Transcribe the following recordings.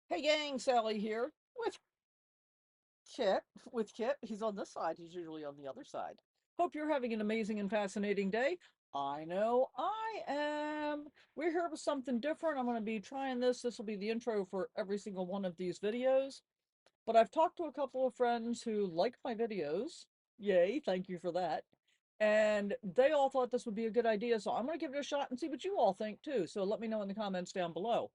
Hey gang, Sally here with Kit. With Kit, he's on this side, he's usually on the other side. Hope you're having an amazing and fascinating day. I know I am. We're here with something different. I'm going to be trying this. This will be the intro for every single one of these videos. But I've talked to a couple of friends who like my videos. Yay, thank you for that. And they all thought this would be a good idea, so I'm going to give it a shot and see what you all think too. So let me know in the comments down below.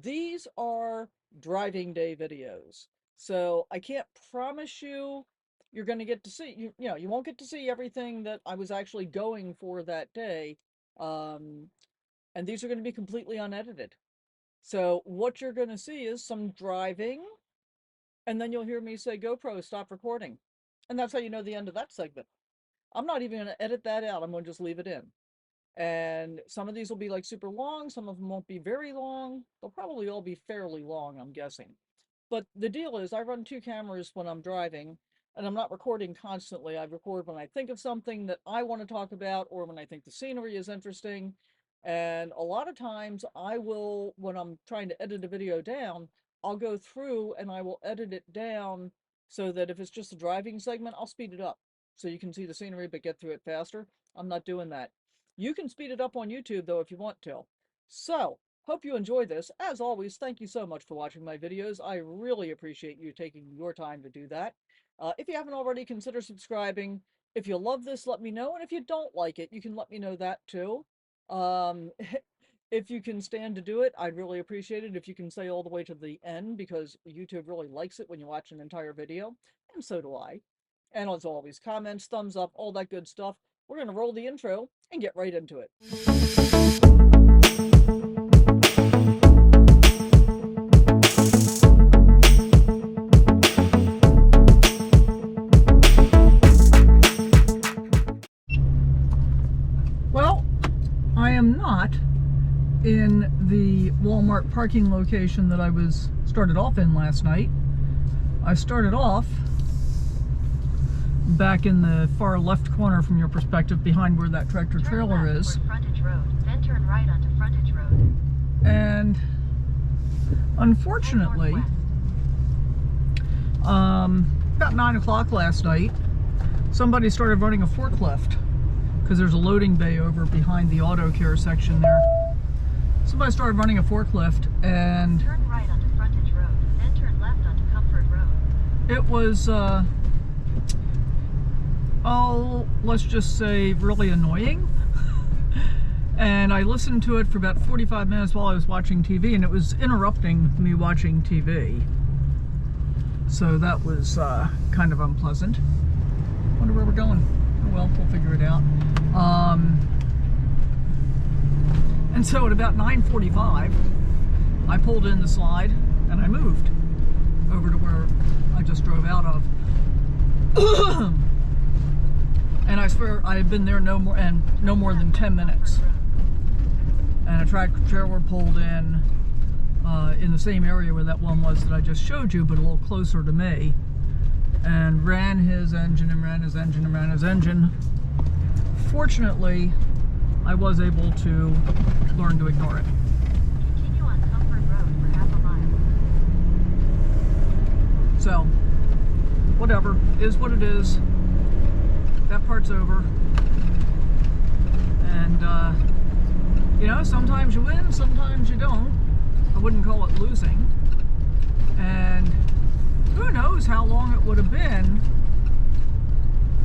These are driving day videos. So I can't promise you you're going to get to see, you won't get to see everything that I was actually going for that day. Um, and these are going to be completely unedited. So what you're going to see is some driving, and then you'll hear me say, GoPro, stop recording. And that's how you know the end of that segment. I'm not even going to edit that out. I'm going to just leave it in. And some of these will be like super long. Some of them won't be very long. They'll probably all be fairly long, I'm guessing. But the deal is I run two cameras when I'm driving, and I'm not recording constantly. I record when I think of something that I want to talk about or when I think the scenery is interesting. And a lot of times I will, when I'm trying to edit a video down, I'll go through and I will edit it down so that if it's just a driving segment, I'll speed it up so you can see the scenery but get through it faster. I'm not doing that. You can speed it up on YouTube though if you want to. So, hope you enjoy this. As always, thank you so much for watching my videos. I really appreciate you taking your time to do that. If you haven't already, consider subscribing. If you love this, let me know. And if you don't like it, you can let me know that too. Um, if you can stand to do it, I'd really appreciate it if you can stay all the way to the end, because YouTube really likes it when you watch an entire video, and so do I. And as always, comments, thumbs up, all that good stuff. We're going to roll the intro and get right into it. Well, I am not in the Walmart parking location that I was started off in last night. I started off back in the far left corner from your perspective, behind where that tractor trailer is. Frontage road, then turn right onto Frontage Road. And unfortunately, about 9 o'clock last night, somebody started running a forklift because there's a loading bay over behind the auto care section there. Somebody started running a forklift and turn right onto Frontage Road, then turn left onto Comfort Road. It was, let's just say really annoying. And I listened to it for about 45 minutes while I was watching TV, and it was interrupting me watching TV. So that was kind of unpleasant. Wonder where we're going. Oh well, we'll figure it out. And so at about 9:45, I pulled in the slide and I moved over to where I just drove out of. And I swear I had been there no more than 10 minutes. And a tractor trailer pulled in the same area where that one was that I just showed you, but a little closer to me, and ran his engine and ran his engine and ran his engine. Fortunately, I was able to learn to ignore it. Continue on Comfort Road for half a mile. So, whatever, is what it is. That part's over. And, you know, sometimes you win, sometimes you don't. I wouldn't call it losing. And who knows how long it would have been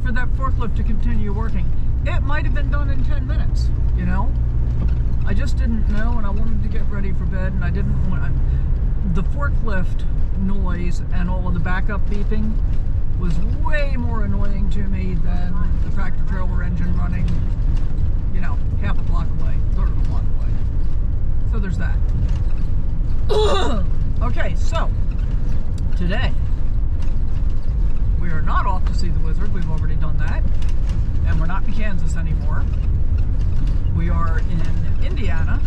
for that forklift to continue working. It might have been done in 10 minutes, you know? I just didn't know, and I wanted to get ready for bed, and I didn't want the forklift noise and all of the backup beeping was way more annoying to me than the tractor trailer engine running, you know, half a block away, third of a block away. So there's that. Okay, so today we are not off to see the wizard. We've already done that. And we're not in Kansas anymore. We are in Indiana.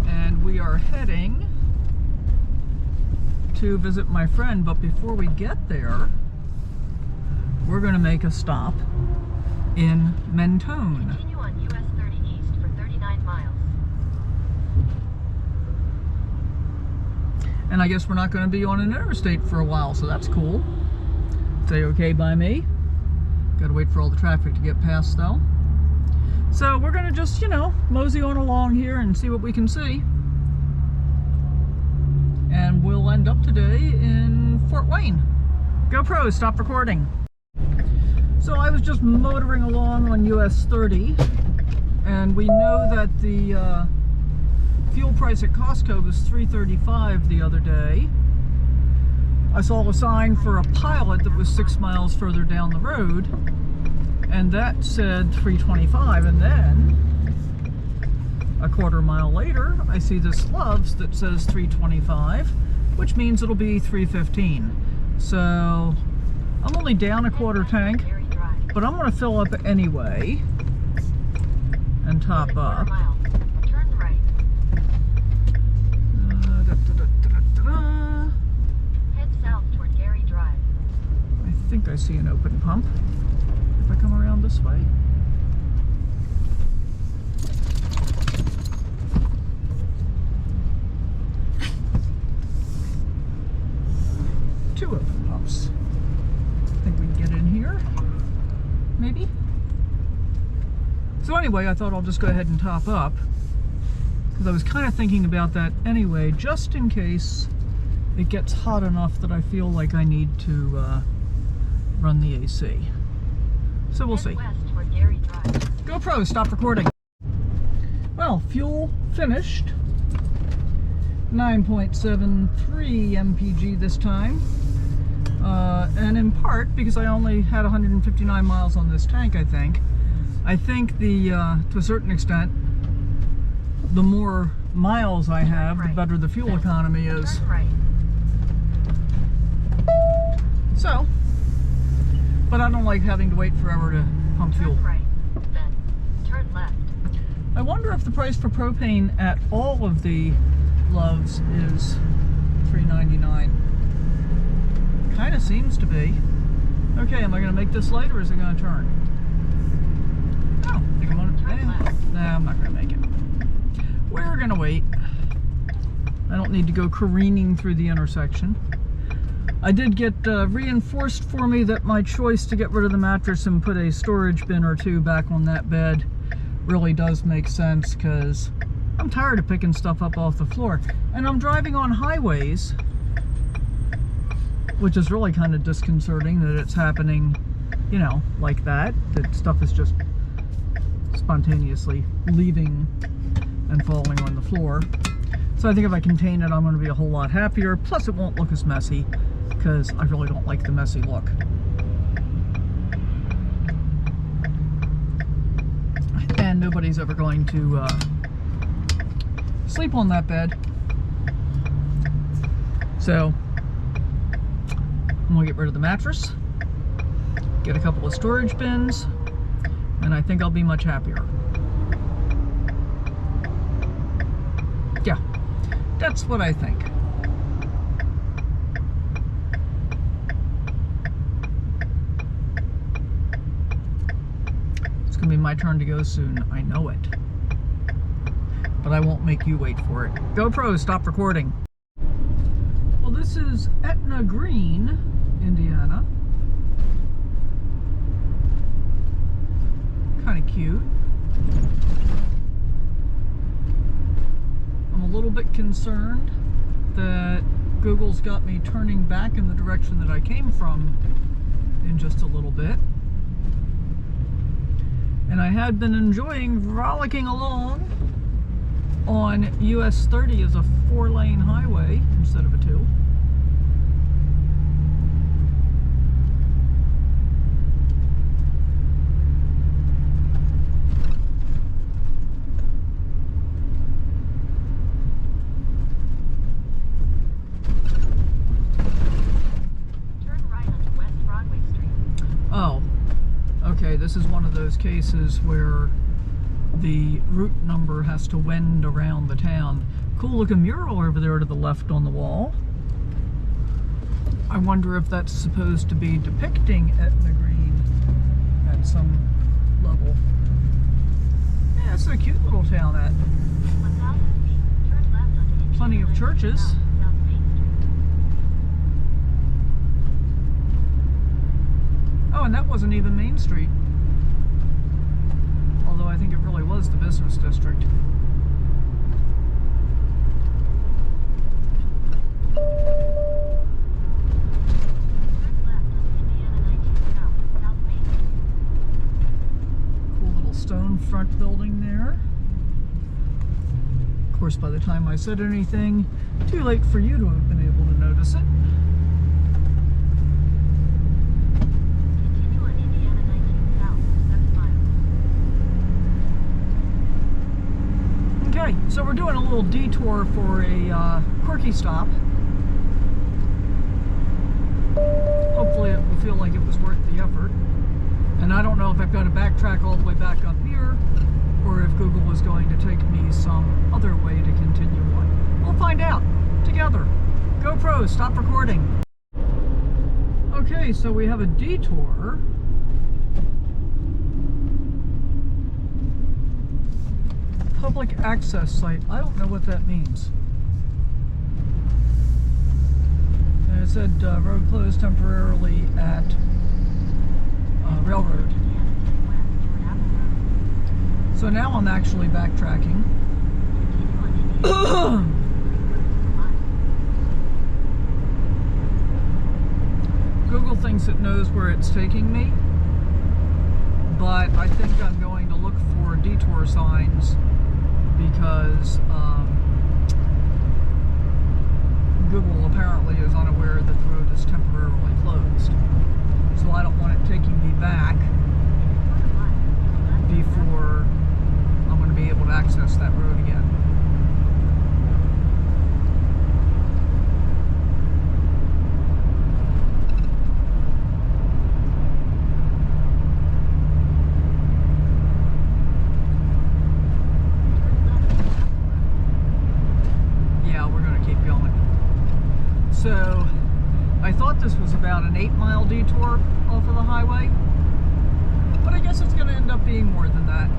And we are heading to visit my friend. But before we get there, we're going to make a stop in Mentone. Continue on US 30 East for 39 miles. And I guess we're not going to be on an interstate for a while, so that's cool. Say okay by me. Gotta wait for all the traffic to get past though. So we're gonna just, you know, mosey on along here and see what we can see. And we'll end up today in Fort Wayne. GoPro, stop recording. So I was just motoring along on US 30, and we know that the fuel price at Costco was $3.35 the other day. I saw a sign for a Pilot that was 6 miles further down the road, and that said $3.25, and then a quarter mile later I see this Love's that says $3.25, which means it'll be $3.15. So I'm only down a quarter tank, but I'm going to fill up anyway and top up. I think I see an open pump if I come around this way. Two open pumps. I think we can get in here, maybe. So anyway, I thought I'll just go ahead and top up, because I was kind of thinking about that anyway, just in case it gets hot enough that I feel like I need to run the AC. So we'll see. GoPro, stop recording. Well, fuel finished. 9.73 mpg this time. And in part because I only had 159 miles on this tank, I think the to a certain extent, the more miles I have, the better the fuel economy is. So, but I don't like having to wait forever to pump fuel. Then turn left. I wonder if the price for propane at all of the Loves is $3.99. Kind of seems to be. Okay, am I going to make this light or is it going to turn? Oh, I think I'm going to. Nah, I'm not going to make it. We're going to wait. I don't need to go careening through the intersection. I did get reinforced for me that my choice to get rid of the mattress and put a storage bin or two back on that bed really does make sense, because I'm tired of picking stuff up off the floor. And I'm driving on highways, which is really kind of disconcerting that it's happening, you know, like that. That stuff is just spontaneously leaving and falling on the floor. So I think if I contain it, I'm going to be a whole lot happier. Plus it won't look as messy, because I really don't like the messy look. And nobody's ever going to sleep on that bed. So I'm going to get rid of the mattress, get a couple of storage bins, and I think I'll be much happier. Yeah, that's what I think. It's going to be my turn to go soon, I know it. But I won't make you wait for it. GoPro, stop recording. Well, this is Etna Green, Indiana. Kind of cute. I'm a little bit concerned that Google's got me turning back in the direction that I came from in just a little bit. And I had been enjoying frolicking along on US 30 as a 4-lane highway instead of a 2. Turn right onto West Broadway Street. Oh, okay, this is one of those cases where the route number has to wend around the town. Cool looking mural over there to the left on the wall. I wonder if that's supposed to be depicting Etna Green at some level. Yeah, it's a cute little town at. 1,000 feet. Turn left onto Plenty of churches. South Main Street. and that wasn't even Main Street. Although I think it really was the business district. Cool little stone front building there. Of course, by the time I said anything, too late for you to have been able to notice it. Continue on Indiana 19 south, 7 miles. Okay, so we're doing a little detour for a quirky stop. Hopefully it will feel like it was worth the effort. And I don't know if I've got to backtrack all the way back up here, or if Google is going to take me some other way to continue on. We'll find out together. GoPro, stop recording. Okay, so we have a detour. Public access site. I don't know what that means. And it said road closed temporarily at Railroad. Indiana 10 west toward Apple Road. So now I'm actually backtracking. Continue on Indiana 3 Google thinks it knows where it's taking me, but I think I'm going to look for detour signs because Google apparently is unaware that the road is temporarily closed. So I don't want it taking me back before I'm going to be able to access that road again. Yeah, we're going to keep going. So I thought this was about an 8-mile detour off of the highway, but I guess it's going to end up being more than that.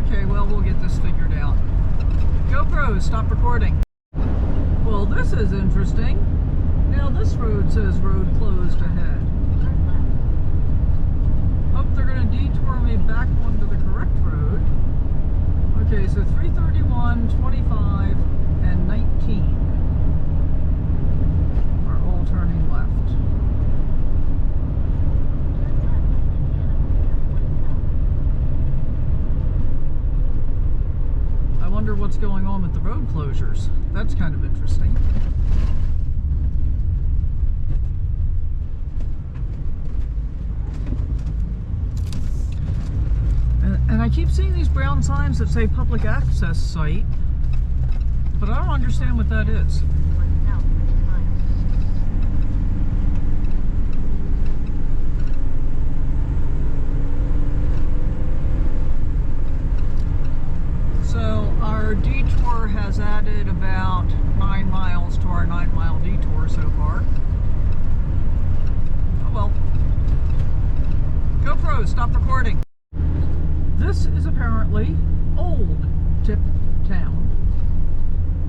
Okay, well, we'll get this figured out. GoPro, stop recording. Well, this is interesting. Now this road says road closed ahead. Hope they're going to detour me back onto the correct road. Okay, so 331, 25, and 19 are all turning left. I wonder what's going on with the road closures. That's kind of interesting. And I keep seeing these brown signs that say public access site, but I don't understand what that is. So our detour has added about 9 miles to our 9-mile detour so far. Oh well. GoPro, stop recording. This is apparently Old Tip Town.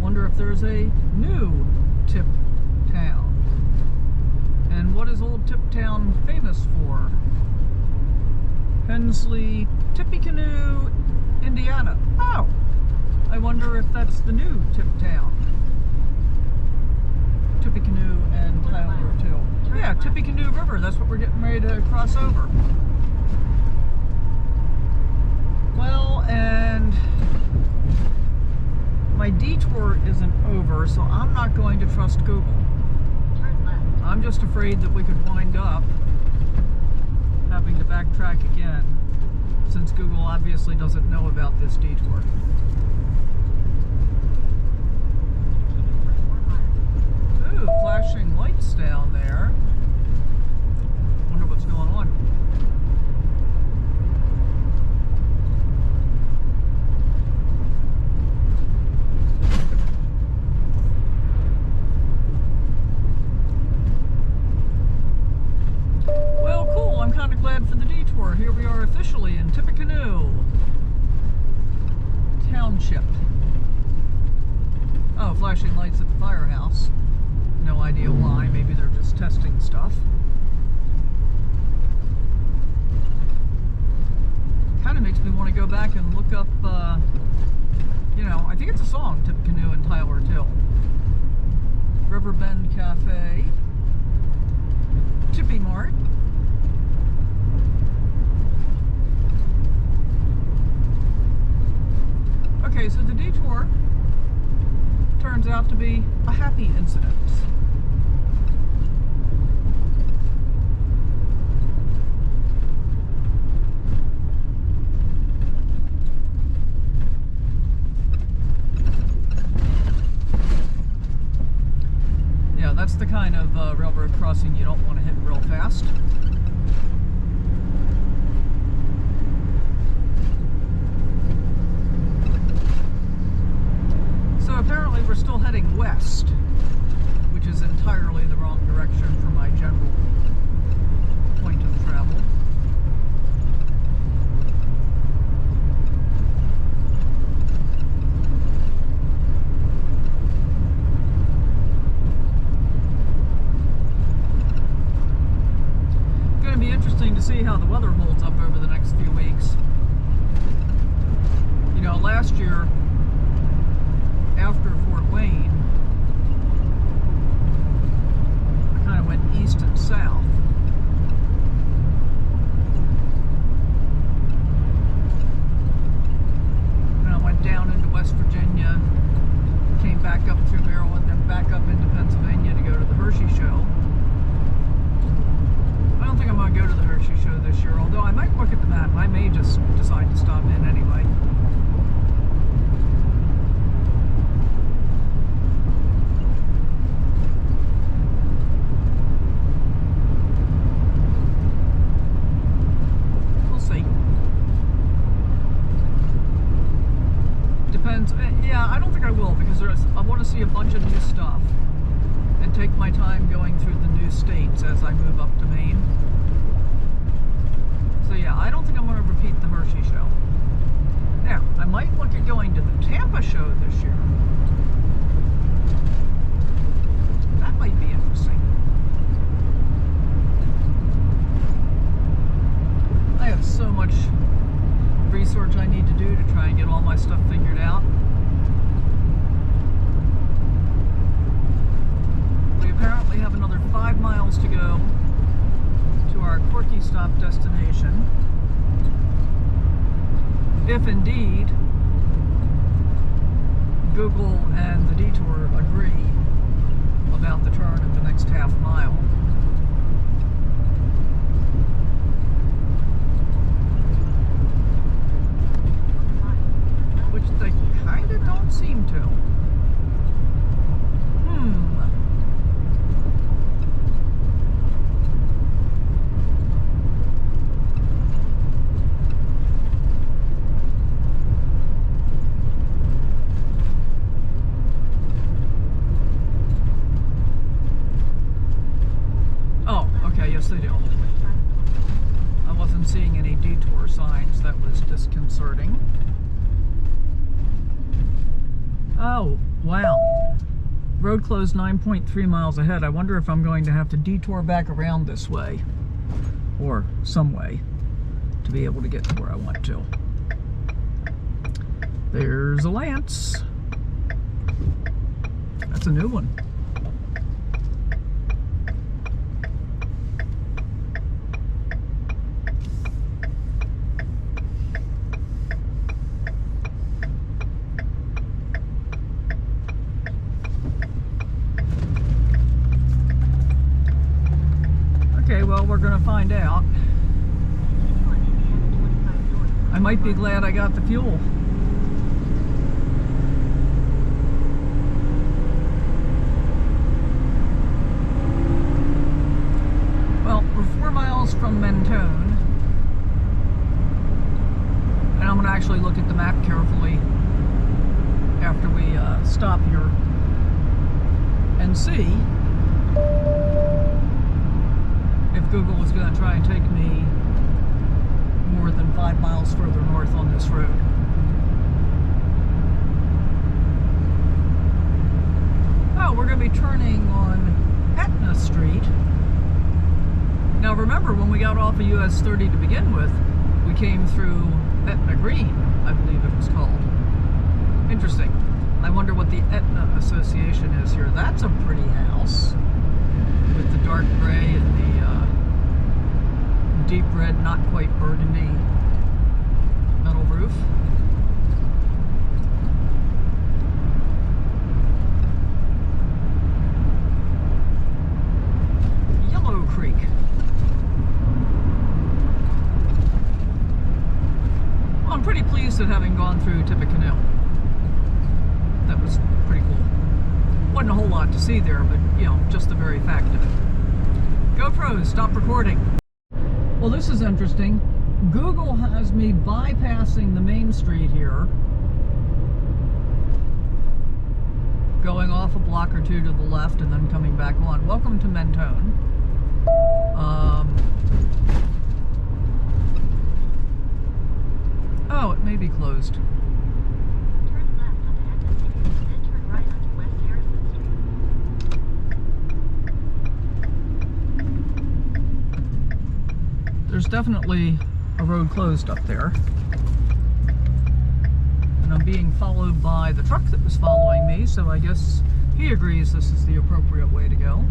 Wonder if there's a new Tip Town. And what is Old Tip Town famous for? Hensley, Tippecanoe, Indiana. Oh, I wonder if that's the new Tip Town. Tippecanoe and Tyler too. Yeah, Tippecanoe River. That's what we're getting ready to cross over. Well, and my detour isn't over, so I'm not going to trust Google. Turn left. I'm just afraid that we could wind up having to backtrack again, since Google obviously doesn't know about this detour. Continue for 4 miles. Ooh, flashing lights down there. Wonder what's going on. Well, cool. I'm kind of glad for the detour. Here we are officially in Tippecanoe. Township. Oh, flashing lights at the firehouse. No idea why. Maybe they're just testing stuff. Kind of makes me want to go back and look up, you know, I think it's a song, Tippecanoe and Tyler Till. Riverbend Cafe. Tippy Mart. Okay, so the detour turns out to be a happy incident. Yeah, that's the kind of railroad crossing you don't want to hit real fast. So apparently we're still heading west, which is entirely the wrong direction for my general point of travel. Going to be interesting to see how the weather holds up over the next few weeks. You know, last year, after Fort Wayne, I kind of went east and south. And I went down into West Virginia, came back up through Maryland, then back up into Pennsylvania to go to the Hershey Show. I don't think I'm going to go to the Hershey Show this year, although I might look at the map. I may just decide to stop in anyway. Yeah, I don't think I will, because I want to see a bunch of new stuff and take my time going through the new states as I move up to Maine. So yeah, I don't think I'm going to repeat the Hershey Show. Now, I might look at going to the Tampa Show this year. That might be interesting. I have so much research I need to do to try and get all my stuff figured out. We apparently have another 5 miles to go to our quirky stop destination. If indeed Google and the detour agree about the turn at the next half mile. Which they kind of don't seem to. Oh, okay, yes they do. I wasn't seeing any detour signs. That was disconcerting. Oh, wow. Road closed 9.3 miles ahead. I wonder if I'm going to have to detour back around this way, or some way, to be able to get to where I want to. There's a Lance. That's a new one. Okay, well, we're gonna find out. I might be glad I got the fuel. Well, we're 4 miles from Mentone. And I'm gonna actually look at the map carefully after we stop here and see if Google is going to try and take me more than 5 miles further north on this road. remember when we got off of US 30 to begin with, we came through Etna Green, I believe it was called. Interesting. I wonder what the Etna Association is here. That's a pretty house with the dark gray and the deep red, not quite burgundy metal roof. Yellow Creek. Well, I'm pretty pleased at having gone through Tippecanoe. That was pretty cool. Wasn't a whole lot to see there, but, you know, just the very fact of it. GoPro, stop recording. Well, this is interesting. Google has me bypassing the main street here, going off a block or two to the left and then coming back on. Welcome to Mentone. Oh, it may be closed. Turn left onto Etna Street, then turn right onto West Harrison Street. There's definitely a road closed up there. And I'm being followed by the truck that was following me, so I guess he agrees this is the appropriate way to go.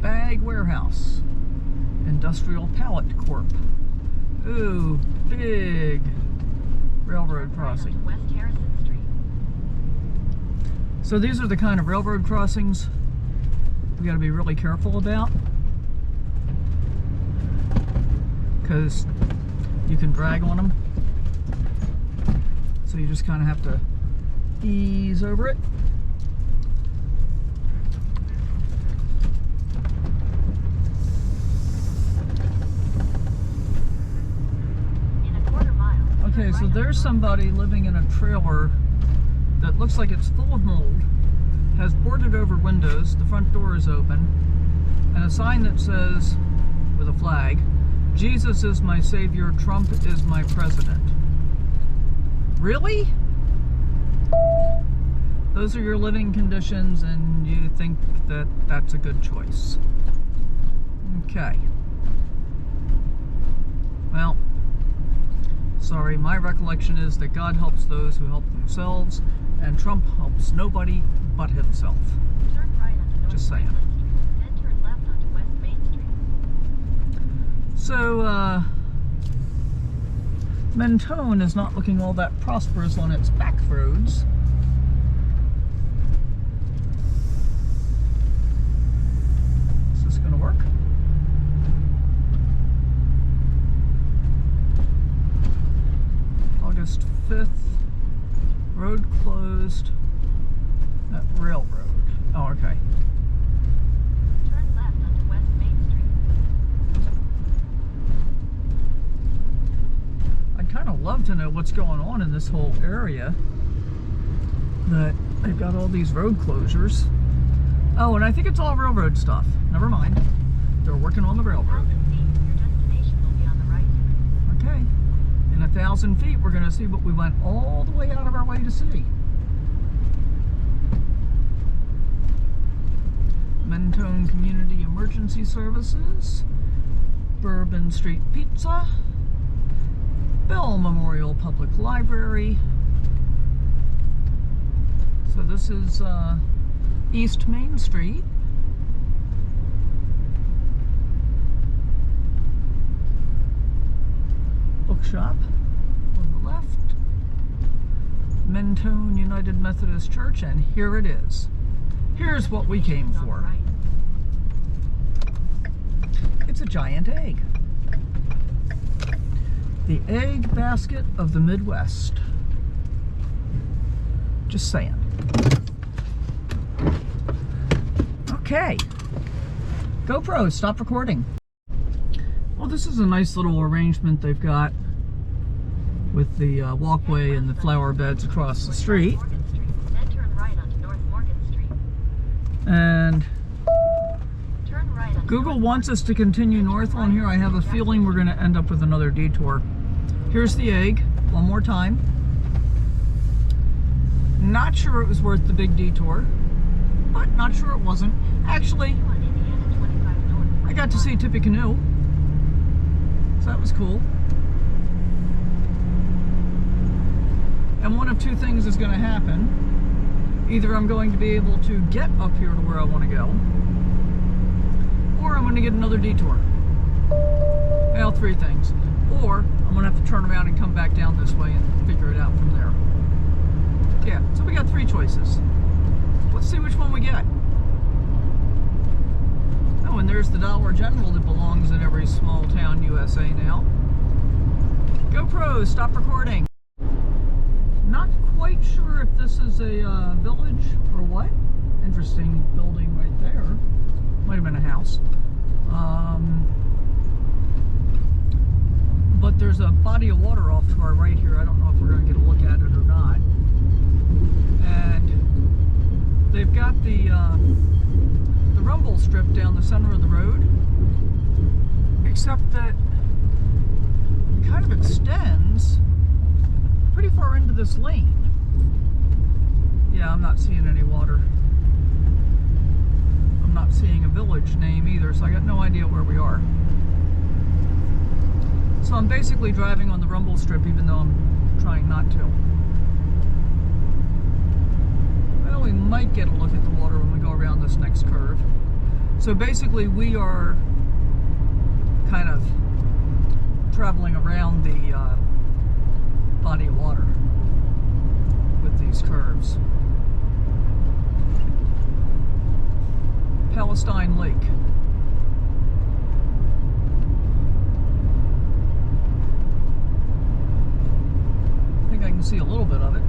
Bag Warehouse. Industrial Pallet Corp. Ooh, big railroad crossing. Right onto West Harrison Street. So these are the kind of railroad crossings we got to be really careful about, because you can drag on them. So you just kind of have to ease over it. In a quarter mile. Okay, so there's somebody living in a trailer that looks like it's full of mold, has boarded over windows, the front door is open, and a sign that says, with a flag, "Jesus is my savior, Trump is my president." Really? Those are your living conditions and you think that that's a good choice. Okay. Well, sorry, my recollection is that God helps those who help themselves, and Trump helps nobody but himself. Turn right onto North Just saying. Franklin Street, then turn left onto West Main Street. So, Mentone is not looking all that prosperous on its back roads. Is this going to work? August 5th, road closed at Railroad. Oh, okay. Turn left onto West Main Street. I'd kind of love to know what's going on in this whole area, that they've got all these road closures. Oh, and I think it's all railroad stuff. Never mind. They're working on the railroad. 1,000 feet, your destination will be on the right. Okay. In 1,000 feet, we're going to see what we went all the way out of our way to see. Mentone Community Emergency Services, Bourbon Street Pizza, Bell Memorial Public Library. So this is East Main Street. Bookshop on the left. Mentone United Methodist Church, and here it is. Here's what we came Destination's on the for. right. It's a giant egg. The egg basket of the Midwest. Just saying. Okay. GoPro, stop recording. Well, this is a nice little arrangement they've got with the walkway and the flower beds across the street. Morgan Street, then turn right onto North Morgan Street. And Turn right onto Google North wants us to continue north on here. I have a feeling we're going to end up with another detour. Here's the egg, one more time. Not sure it was worth the big detour, but not sure it wasn't. Actually, Continue on Indiana 25 north for I got to see Tippecanoe, so that was cool. And one of two things is going to happen. Either I'm going to be able to get up here to where I want to go, or I'm going to get another detour. Well, three things. Or I'm going to have to turn around and come back down this way and figure it out from there. Yeah, so we got three choices. Let's see which one we get. Oh, and there's the Dollar General that belongs in every small town USA now. GoPros, stop recording. Not quite sure if this is a village or what. Interesting building right there. Might have been a house. But there's a body of water off to our right here. I don't know if we're going to get a look at it or not. And they've got the rumble strip down the center of the road, except that it kind of extends pretty far into this lane. Yeah, I'm not seeing any water. I'm not seeing a village name either, so I got no idea where we are. So I'm basically driving on the rumble strip even though I'm trying not to. Well, we might get a look at the water when we go around this next curve. So basically we are kind of traveling around the body of water with these curves. Palestine Lake. I think I can see a little bit of it.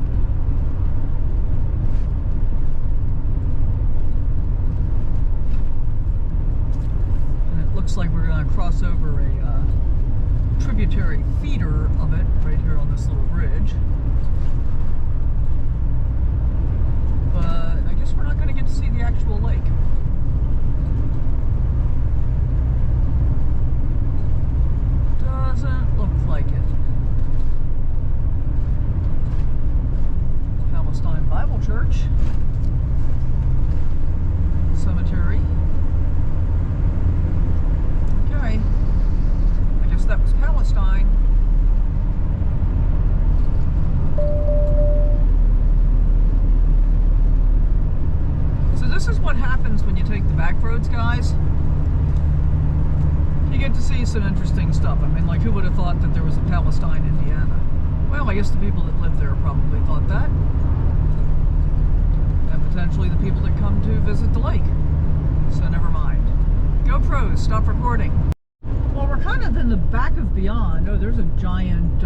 And it looks like we're going to cross over a tributary feeder of it right here on this little bridge. But I guess we're not going to get to see the actual lake. Doesn't look like it. Palestine Bible Church. Cemetery. Okay. I guess that was Palestine. So this is what happens when you take the back roads, guys. You get to see some interesting stuff. I mean, like, who would have thought that there was a Palestine, Indiana? Well, I guess the people that live there probably thought that. And potentially the people that come to visit the lake. So never mind. GoPros, stop recording. Well, we're kind of in the back of Beyond. Oh, there's a giant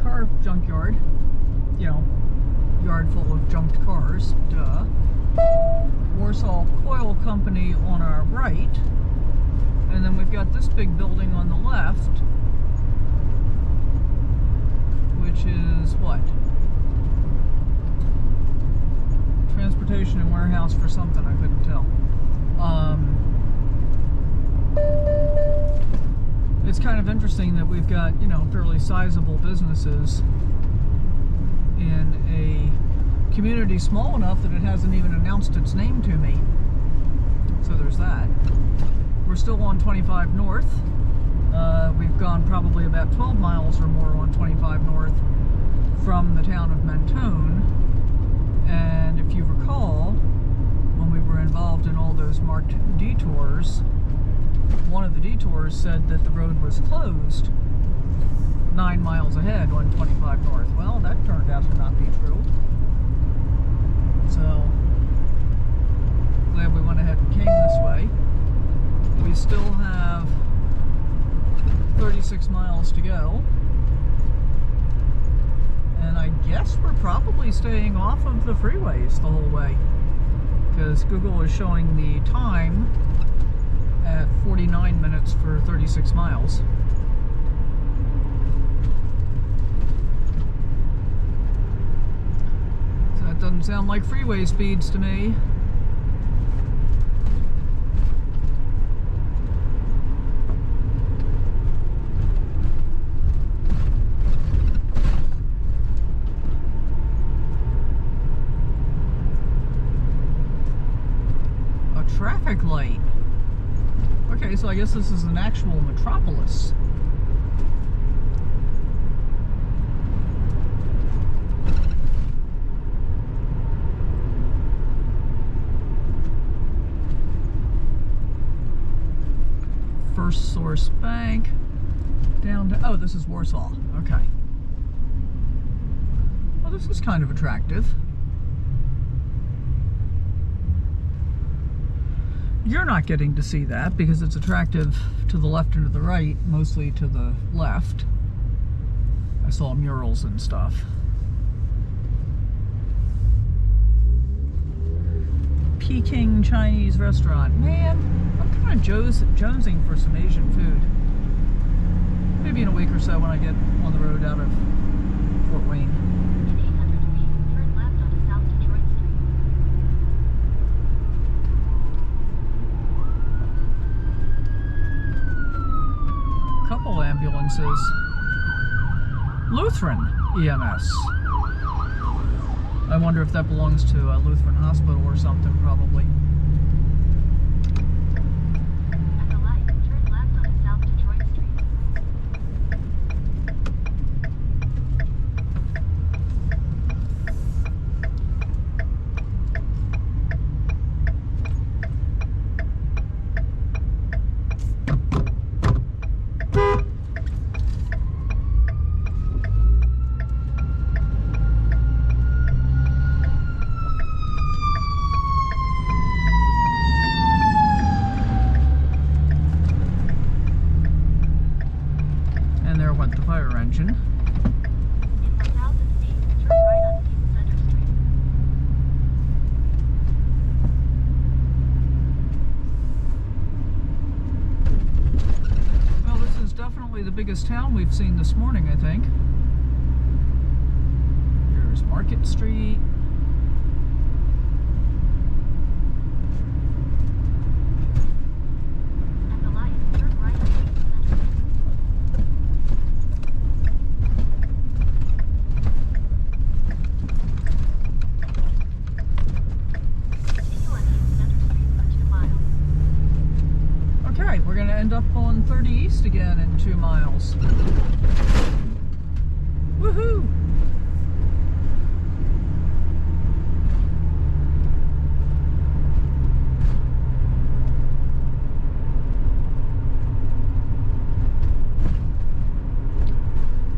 car junkyard. You know, yard full of junked cars. Duh. Warsaw Coil Company on our right. And then we've got this big building on the left, which is what? Transportation and warehouse for something, I couldn't tell. It's kind of interesting that we've got, you know, fairly sizable businesses in a community small enough that it hasn't even announced its name to me. So there's that. We're still on 25 North. We've gone probably about 12 miles or more on 25 North from the town of Mentone. And if you recall, when we were involved in all those marked detours, one of the detours said that the road was closed 9 miles ahead on 25 North. Well, that turned out to not be true. So, glad we went ahead and came this way. We still have 36 miles to go. And I guess we're probably staying off of the freeways the whole way, because Google is showing the time at 49 minutes for 36 miles. So that doesn't sound like freeway speeds to me. traffic light. Okay, so I guess this is an actual metropolis. First Source Bank. Down to, oh, this is Warsaw. Okay. Well, this is kind of attractive. You're not getting to see that because it's attractive to the left and to the right, mostly to the left. I saw murals and stuff. Peking Chinese restaurant. Man, I'm kind of jonesing for some Asian food. Maybe in a week or so when I get on the road out of Fort Wayne. In 800 feet, turn left onto South Detroit Street. Couple ambulances. Lutheran EMS. I wonder if that belongs to a Lutheran hospital or something, probably. At the light, turn left onto South Detroit Street. engine. In 1,000 feet, turn right onto East Center Street. Well, this is definitely the biggest town we've seen this morning, I think. Here's Market Street. At the light, turn right onto East Center Street. Continue on East Center Street for 2 miles. Okay, we're going to end up on 30 East again in 2 miles. Woohoo!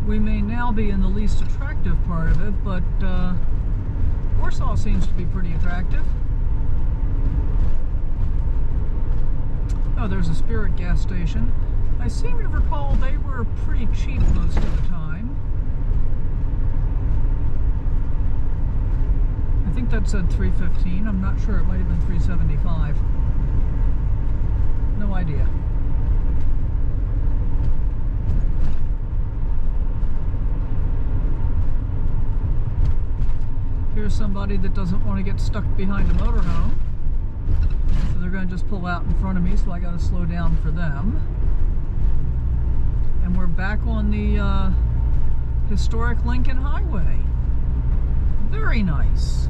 We may now be in the least attractive part of it, but Warsaw seems to be pretty attractive. Oh, there's a Spirit gas station. I seem to recall they were pretty cheap most of the time. I think that said $3.15. I'm not sure. It might have been $3.75. No idea. Here's somebody that doesn't want to get stuck behind a motorhome. So they're going to just pull out in front of me, so I got to slow down for them. And we're back on the historic Lincoln Highway. Very nice.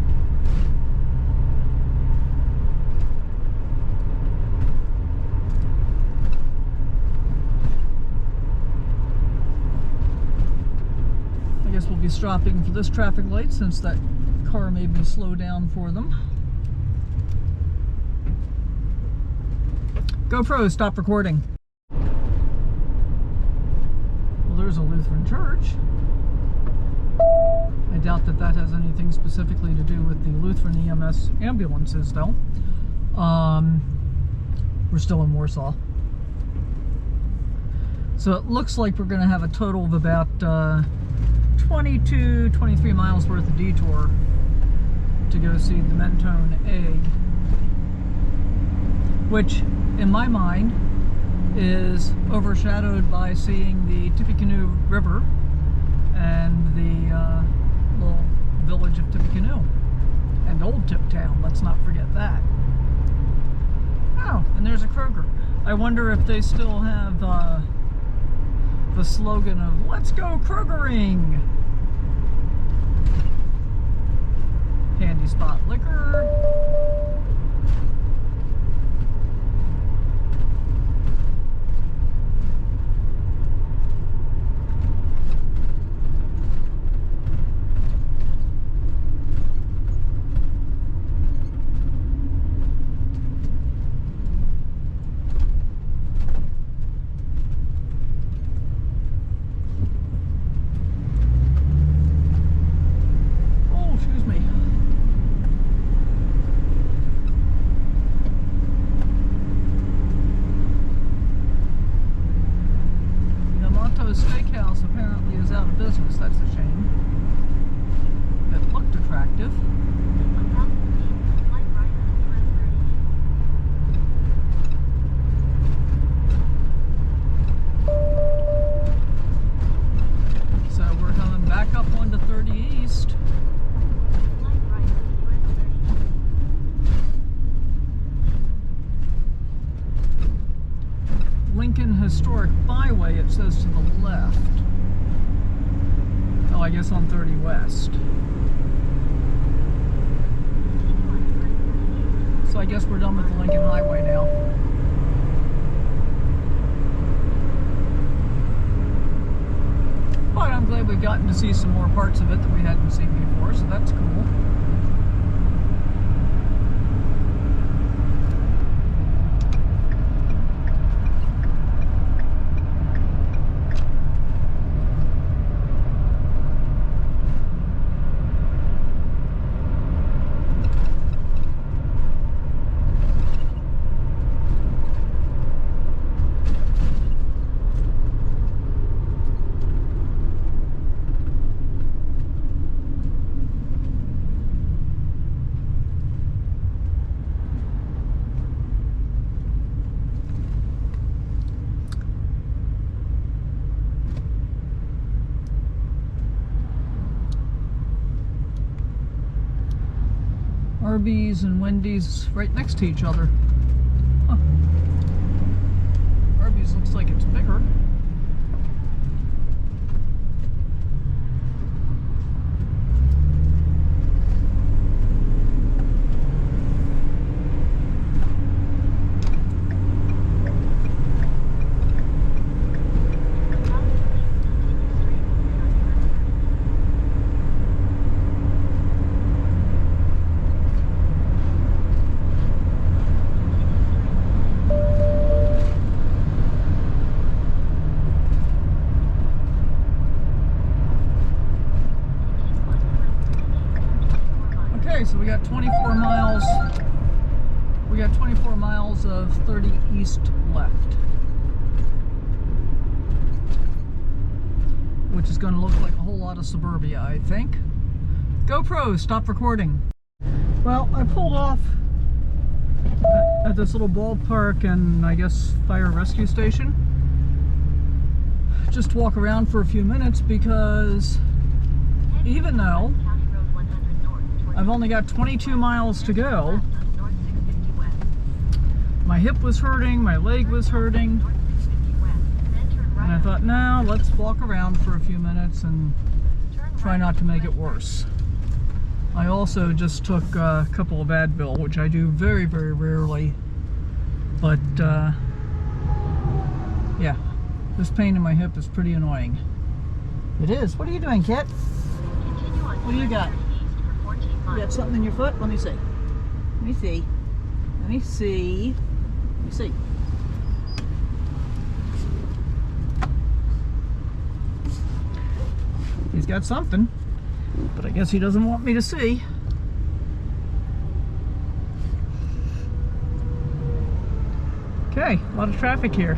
I guess we'll be stopping for this traffic light since that car made me slow down for them. GoPro, stop recording. Well, there's a Lutheran church. I doubt that that has anything specifically to do with the Lutheran EMS ambulances, though. We're still in Warsaw. So it looks like we're going to have a total of about 22, 23 miles worth of detour to go see the Mentone Egg, which in my mind is overshadowed by seeing the Tippecanoe River and the little village of Tippecanoe and Old Tip Town. Let's not forget that. Oh, and there's a Kroger. I wonder if they still have the slogan of "Let's go Krogering." Handy Spot Liquor. business. That's a shame. It looked attractive. 1,000 feet, slight right on US 38. So we're coming back up onto 30 East. Slight right on US 38. Lincoln Historic Byway, it says to the left. Oh, I guess on 30 West. Continue on US 38. So I guess we're done with the Lincoln Highway now. But I'm glad we've gotten to see some more parts of it that we hadn't seen before, so that's cool. Arby's and Wendy's right next to each other. Huh. Arby's looks like it's bigger. So we got 24 miles. We got 24 miles of 30 East left, which is going to look like a whole lot of suburbia, I think. GoPro, stop recording. Well, I pulled off at this little ballpark and I guess fire rescue station. Just walk around for a few minutes because even though I've only got 22 miles to go, my hip was hurting, my leg was hurting, and I thought, no, let's walk around for a few minutes and try not to make it worse. I also just took a couple of Advil, which I do very, very rarely, but yeah, this pain in my hip is pretty annoying. It is. What are you doing, Kit? What do you got? You got something in your foot? Let me see. Let me see. Let me see. Let me see. He's got something, but I guess he doesn't want me to see. Okay, a lot of traffic here.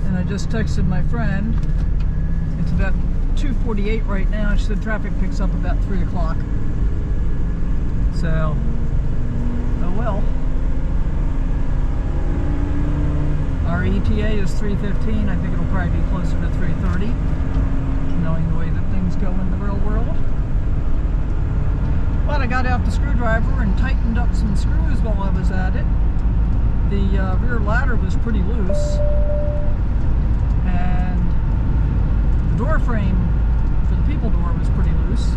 And I just texted my friend. It's about 2:48 right now, and she said traffic picks up about 3 o'clock. So, oh well. Our ETA is 3:15. I think it'll probably be closer to 3:30, knowing the way that things go in the real world. But I got out the screwdriver and tightened up some screws while I was at it. The rear ladder was pretty loose, and the door frame for the people door was pretty loose,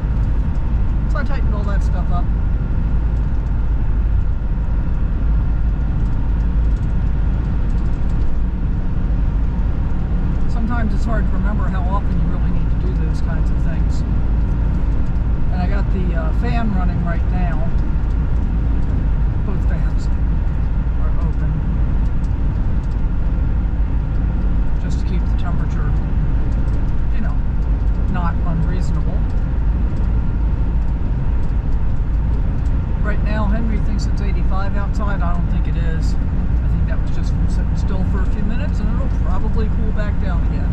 so I tightened all that stuff up. Sometimes it's hard to remember how often you really need to do those kinds of things. And I got the fan running right now. Both fans are open, just to keep the temperature, you know, not unreasonable. Right now, Henry thinks it's 85 outside. I don't think it is. I think that was just from sitting still for a few minutes, and it'll probably cool back down again.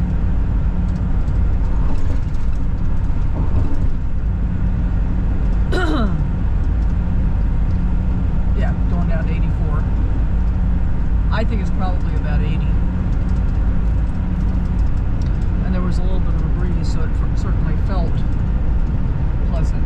I think it's probably about 80. And there was a little bit of a breeze, so it certainly felt pleasant.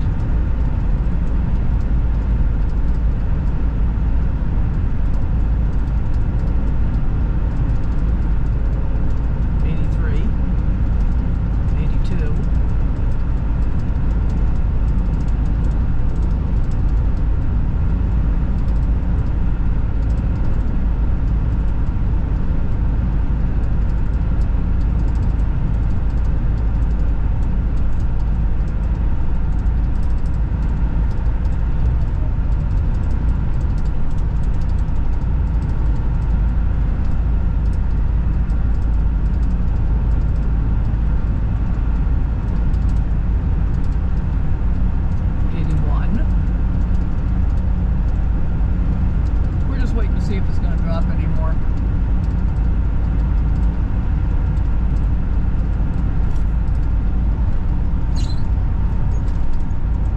See if it's going to drop anymore.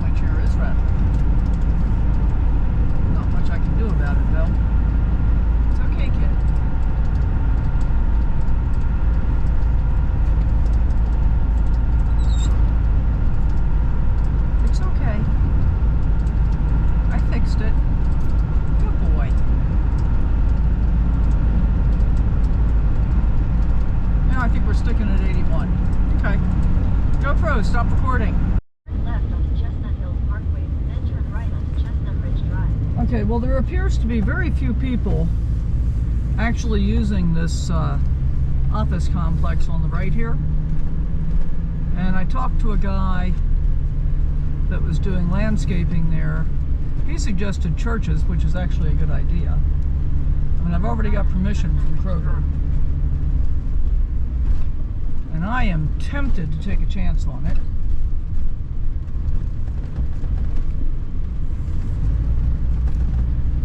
My chair is rattling. Not much I can do about it though. It's okay, kid. It's okay. I fixed it. Good boy. I think we're sticking at 81. Okay. GoPro, stop recording. Turn left onto Chestnut Hills Parkway, then turn right onto Chestnut Ridge Drive. Okay, well there appears to be very few people actually using this office complex on the right here. And I talked to a guy that was doing landscaping there. He suggested churches, which is actually a good idea. I mean, I've already got permission from Kroger. And I am tempted to take a chance on it.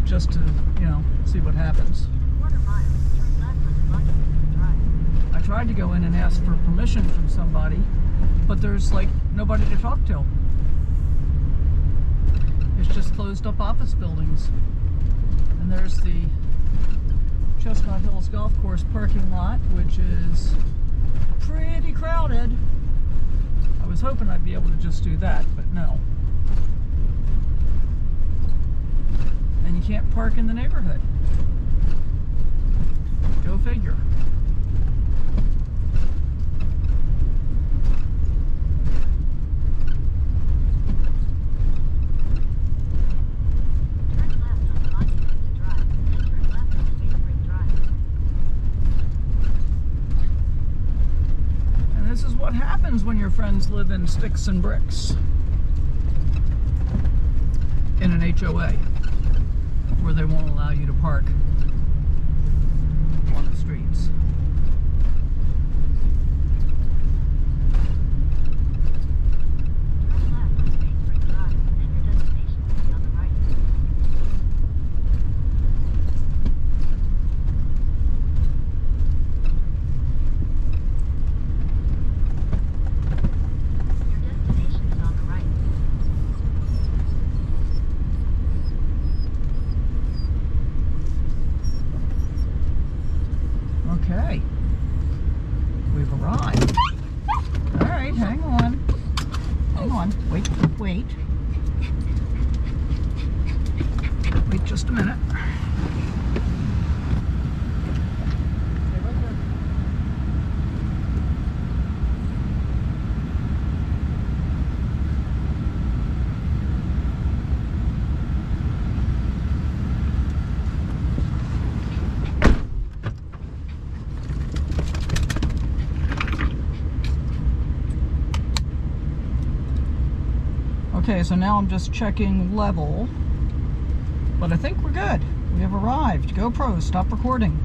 Just to, you know, see what happens. In a quarter mile, turn left onto Lucky Drive. I tried to go in and ask for permission from somebody, but there's like nobody to talk to. It's just closed up office buildings. And there's the Chestnut Hills Golf Course parking lot, which is pretty crowded. I was hoping I'd be able to just do that, but no. And you can't park in the neighborhood. Go figure. Turn left onto Occupants Drive, then turn left onto Spring Drive. This is what happens when your friends live in sticks and bricks in an HOA where they won't allow you to park on the streets. Turn left on Spring Drive, then your destination will be on the right. Your destination is on the right. Okay. We've arrived. All right, hang on. Hang on. Wait. Wait just a minute. Okay, so now I'm just checking level, but I think we're good. We have arrived. GoPro, stop recording.